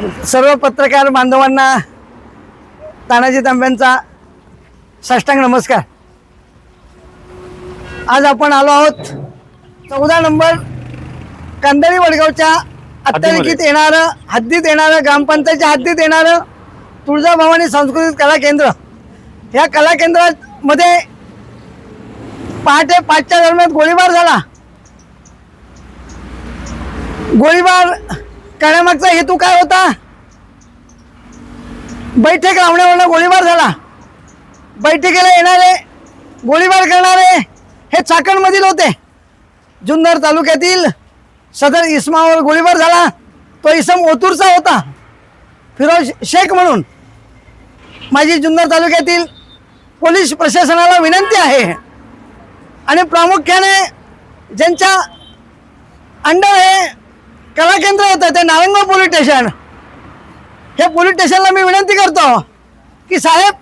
सर्व पत्रकार बांधवांना तानाजी तांब्यांचा साष्टांग नमस्कार। आज आपण आलो आहोत 14 नंबर कांदळी वडगावच्या हद्दीत येणारं ग्रामपंचायतच्या हद्दीत येणारं तुळजाभवानी सांस्कृतिक कला केंद्र। या कला केंद्रामध्ये पहाटे 5च्या दरम्यान गोळीबार झाला। गोळीबार करण्यामागचा हेतू काय होता? बैठक लावण्यावरनं गोळीबार झाला। बैठकीला येणारे गोळीबार करणारे हे चाकणमधील होते। जुन्नर तालुक्यातील सदर इसमावर गोळीबार झाला। तो इसम ओतूरचा होता, फिरोज शेख म्हणून। माझी जुन्नर तालुक्यातील पोलीस प्रशासनाला विनंती आहे आणि प्रामुख्याने ज्यांच्या अंडर हे कला केंद्र येतं ते नारायणगाव पोलीस स्टेशन, हे पोलीस स्टेशनला मी विनंती करतो की साहेब,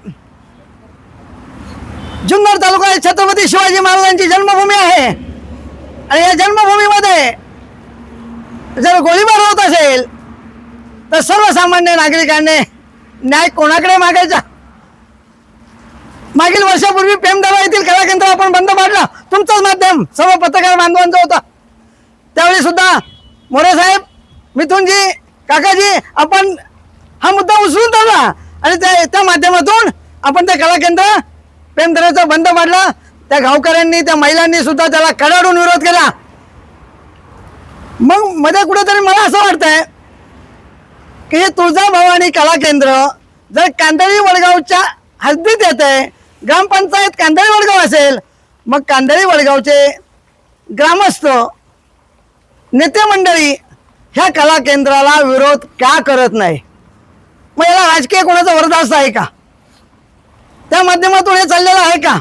जुन्नर तालुका हे छत्रपती शिवाजी महाराजांची जन्मभूमी आहे आणि या जन्मभूमीमध्ये जर गोळीबार होत असेल तर सर्वसामान्य नागरिकांनी न्याय कोणाकडे मागायचा? मागील वर्षापूर्वी पेमदावा येथील कला केंद्र आपण बंद पाडलं, तुमचंच माध्यम सर्व पत्रकार बांधवांचं होतं। त्यावेळी सुद्धा मोरे साहेब, मिथुनजी, काकाजी, आपण हा मुद्दा उचलून धरला आणि त्या माध्यमातून आपण ते कला केंद्र पेमदाव्याचं बंद पाडलं। त्या गावकऱ्यांनी, त्या महिलांनी सुद्धा त्याला कडाडून विरोध केला। मग मध्ये कुठेतरी मला असं वाटतंय की हे तुळजाभवानी कला केंद्र जर कांदळी वडगावच्या हद्दीत येते, ग्रामपंचायत कांदळी वडगाव असेल, मग कांदळी वडगावचे ग्रामस्थ, नेते मंडळी ह्या कला केंद्राला विरोध का करत नाही? मग याला राजकीय कोणाचा वरदास्त आहे का? त्या माध्यमातून हे चाललेलं आहे का?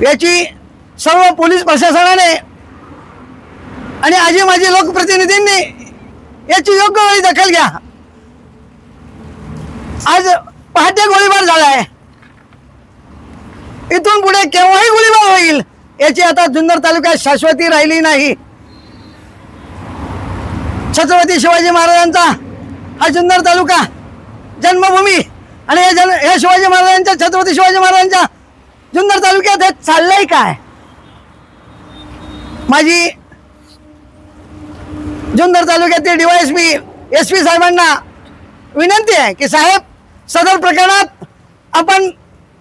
याची सर्व पोलीस प्रशासनाने आणि आजी माजी लोकप्रतिनिधींनी याची योग्य वेळी दखल घ्या। आज पहाटे गोळीबार झालाय, इथून पुढे केव्हाही गोळीबार होईल याची आता जुन्नर तालुक्यात शाश्वती राहिली नाही। छत्रपती शिवाजी महाराजांचा हा जुन्नर तालुका जन्मभूमी आणि हे शिवाजी महाराजांच्या, छत्रपती शिवाजी महाराजांच्या जुन्नर तालुक्यात हे चाललंय काय? माझी जुन्नर तालुक्यातील DYSP SP साहेबांना विनंती आहे की साहेब, सदर प्रकरणात आपण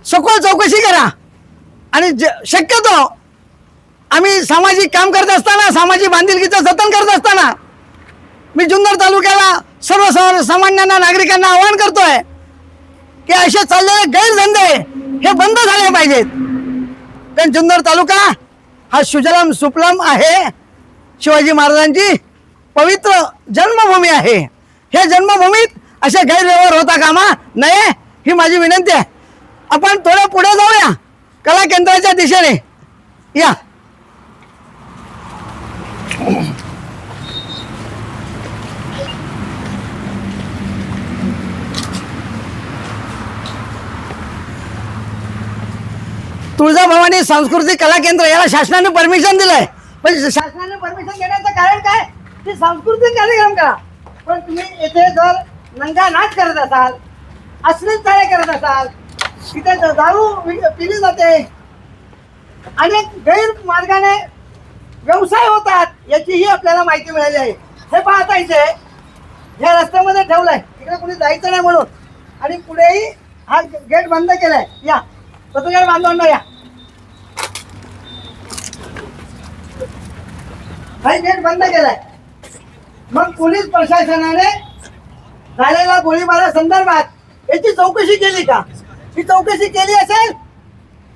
सखोल चौकशी करा आणि शक्यतो आम्ही सामाजिक काम करत असताना, सामाजिक बांधिलकीचं जतन करत असताना मी जुन्नर तालुक्याला सर्वसामान्यांना, नागरिकांना आवाहन करतोय की असे चाललेले गैरधंदे हे बंद झाले पाहिजेत। कारण जुन्नर तालुका हा सुजलाम सुफलाम आहे, शिवाजी महाराजांची पवित्र जन्मभूमी आहे। ह्या जन्मभूमीत असे गैरव्यवहार होता कामा नये, ही माझी विनंती आहे। आपण थोडं पुढे जाऊया कला केंद्राच्या दिशेने या। तुळजाभवानी सांस्कृतिक कला केंद्र याला शासनाने परमिशन दिलंय, पण शासनाने परमिशन देण्याचं कारण काय? की सांस्कृतिक कार्यक्रम करा, पण तुम्ही येथे जर नंगा नाच करत असाल, अश्लील चाळे करत असाल, तिथे दारू पिली जाते, अनेक गैरमार्गाने व्यवसाय होतात, याचीही आपल्याला माहिती मिळाली आहे। हे पाहता इथे या रस्त्यामध्ये ठेवलंय, इकडे कुणी जायचं नाही म्हणून, आणि पुढेही हा गेट बंद केलाय। या पत्रकार बांधवांना या, हा गेट बंद केलाय। मग पोलीस प्रशासनाने झालेल्या गोळीबारा संदर्भात याची चौकशी केली का? ही चौकशी केली असेल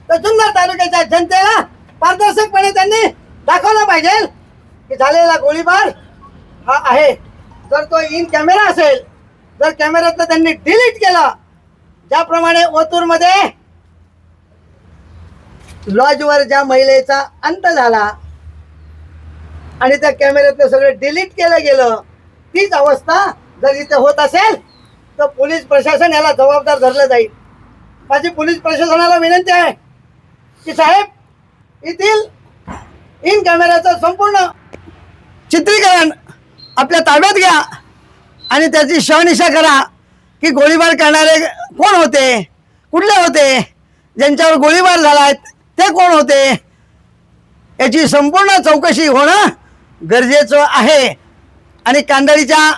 तर जुन्नर तालुक्याच्या जनतेला पारदर्शकपणे त्यांनी दाखवलं पाहिजे की झालेला गोळीबार हा आहे। जर तो इन कॅमेरा असेल, जर कॅमेऱ्यातलं त्यांनी डिलीट केलं, ज्याप्रमाणे ओतूरमध्ये लॉजवर ज्या महिलेचा अंत झाला आणि त्या कॅमेऱ्यातलं सगळं डिलीट केलं गेलं, तीच अवस्था जर इथे होत असेल तर पोलीस प्रशासन याला जबाबदार धरलं जाईल। माझी पोलीस प्रशासनाला विनंती आहे की साहेब, येथील इन कॅमेऱ्याचं संपूर्ण चित्रीकरण आपल्या ताब्यात घ्या आणि त्याची शहनिशा करा की गोळीबार करणारे कोण होते, कुठले होते, ज्यांच्यावर गोळीबार झाला ते कोण होते, याची संपूर्ण चौकशी होणं गरजेचं आहे. आणि कांदळीच्या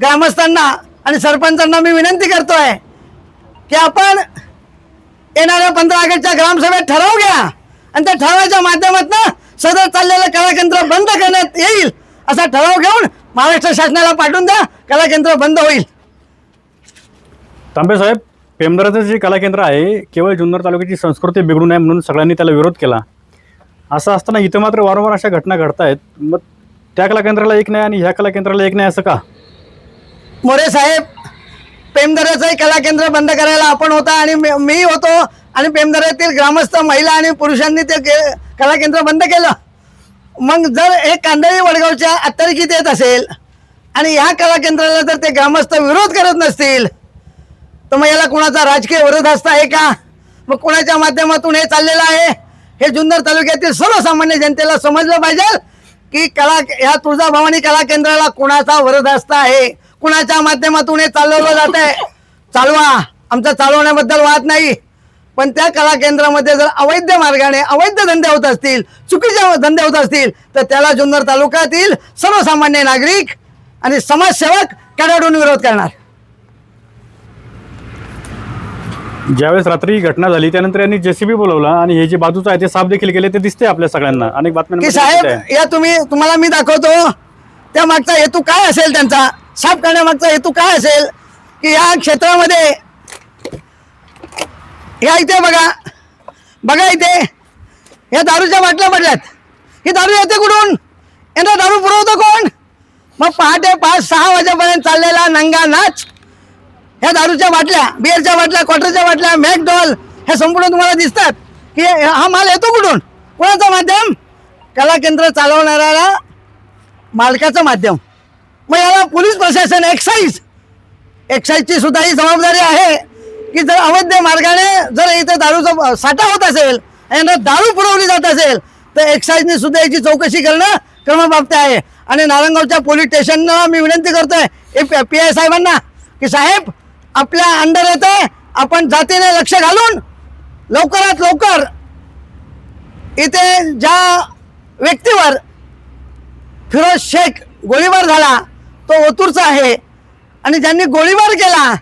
ग्रामस्थांना आणि सरपंचांना मी विनंती करतोय की आपण येणाऱ्या 15 ऑगस्टच्या ग्रामसभेत ठराव घ्या आणि त्या ठरावाच्या माध्यमातून सदर चाललेलं कलाकेंद्र बंद करण्यात येईल असा ठराव घेऊन महाराष्ट्र शासनाला पाठवून द्या. कलाकेंद्र बंद होईल. तांबे साहेब, पेमदराचं जे कलाकेंद्र आहे केवळ जुन्नर तालुक्याची संस्कृती बिघडू नये म्हणून सगळ्यांनी त्याला विरोध केला. असं असताना इथं मात्र वारंवार अशा घटना घडत आहेत. मग त्या कलाकेंद्राला एक नाही आणि ह्या कलाकेंद्राला एक नाही असं का? मोरे साहेब, पेमदऱ्याचंही कलाकेंद्र बंद करायला आपण होता आणि मी होतो आणि पेमदऱ्यातील ग्रामस्थ महिला आणि पुरुषांनी ते कलाकेंद्र बंद केलं. मग जर हे कांदळी वडगावच्या अत्तरकीत येत असेल आणि ह्या कलाकेंद्राला जर ते ग्रामस्थ विरोध करत नसतील तर मग याला कुणाचा राजकीय विरोधास्त आहे का? मग कुणाच्या माध्यमातून हे चाललेलं आहे हे जुन्नर तालुक्यातील सर्वसामान्य जनतेला समजलं पाहिजे की ह्या तुळजाभवानी कला केंद्राला कुणाचा विरोधास्त आहे, कुणाच्या माध्यमातून हे चालवलं जात आहे. चालवा, आमचा चालवण्याबद्दल वाद नाही, पण त्या कला केंद्रामध्ये जर अवैध मार्गाने अवैध धंदे होत असतील, चुकीचे धंदे होत असतील तर त्याला जुन्नर तालुक्यातील सर्वसामान्य नागरिक आणि समाजसेवक कडाडून विरोध करणार. ज्यावेळेस रात्री ही घटना झाली त्यानंतर यांनी JCB बोलवला आणि हे जे बाजूचं आहे ते साफ देखील केले. ते दिसते आपल्या सगळ्यांना अनेक की बातम्यांमध्ये साहेब दिसतंय. या तुम्हाला मी दाखवतो त्या मागचा हेतू काय असेल, त्यांचा साफ करण्यामागचा हेतू काय असेल की या क्षेत्रामध्ये या इथे बघा इथे या दारूच्या बाटल्या पडल्यात. ही दारू येते कुठून? यांना दारू पुरवतो कोण? मग पहाटे 5-6 वाजेपर्यंत चाललेला नंगा नाच. ह्या दारूच्या बाटल्या, बिअरच्या बाटल्या, क्वार्टरच्या बाटल्या, मॅकडॉल हे संपूर्ण तुम्हाला दिसतात की हा माल येतो कुठून? कोणाचं माध्यम? कला केंद्र चालवणाऱ्याला मालकाचं माध्यम. मग याला पोलीस प्रशासन, एक्साईजची सुद्धा ही जबाबदारी आहे की जर अवैध मार्गाने जर इथे दारूचा साठा होत असेल आणि यांना दारू पुरवली जात असेल तर एक्साईजने सुद्धा याची चौकशी करणं क्रमप्राप्त आहे. आणि नारायणगावच्या पोलीस स्टेशनला मी विनंती करतोय PI साहेबांना की साहेब आपल्या अंडर येते, आपण जातीने लक्ष घालून लवकरात लवकर इथे ज्या व्यक्तीवर फिरोज शेख गोळीबार झाला तो ओतूरचा आहे आणि ज्यांनी गोळीबार केला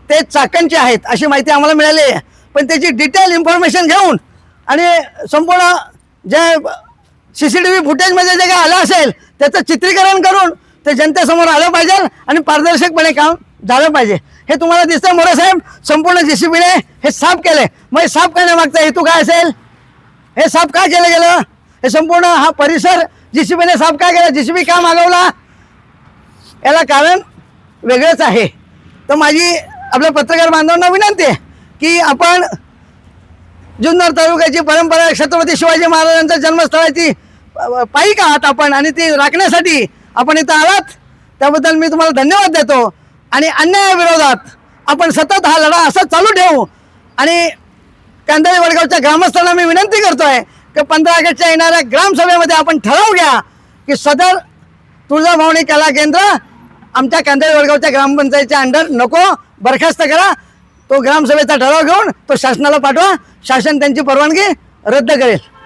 ते चाकणचे आहेत अशी माहिती आम्हाला मिळाली आहे. पण त्याची डिटेल इन्फॉर्मेशन घेऊन आणि संपूर्ण जे CCTV फुटेजमध्ये जे काय आलं असेल त्याचं चित्रीकरण करून ते जनतेसमोर आलं पाहिजे आणि पारदर्शकपणे काम झालं पाहिजे. हे तुम्हाला दिसतंय मोरे साहेब, संपूर्ण JCBने हे साफ केले. मग हे साफ करण्यामागचा हेतू काय असेल? हे साफ का केलं गेलं? हे संपूर्ण हा परिसर JCBने साफ का केला? JCB का मागवला? याला कारण वेगळंच आहे. तर माझी आपल्या पत्रकार बांधवांना विनंती आहे की आपण जुन्नर तालुक्याची परंपरा, छत्रपती शिवाजी महाराजांच्या जन्मस्थळाची पाईक आहात आपण आणि ती राखण्यासाठी आपण इथं आलात, त्याबद्दल मी तुम्हाला धन्यवाद देतो. आणि अन्यायाविरोधात आपण सतत हा लढा असा चालू ठेवू. आणि कांदळी वडगावच्या ग्रामस्थांना मी विनंती करतोय की 15 ऑगस्टच्या येणाऱ्या ग्रामसभेमध्ये आपण ठराव घ्या की सदर तुळजाभवानी कला केंद्र आमच्या कांदळी वडगावच्या ग्रामपंचायतच्या अंडर नको, बरखास्त करा. तो ग्रामसभेचा ठराव घेऊन तो शासनाला पाठवा. शासन त्यांची परवानगी रद्द करेल.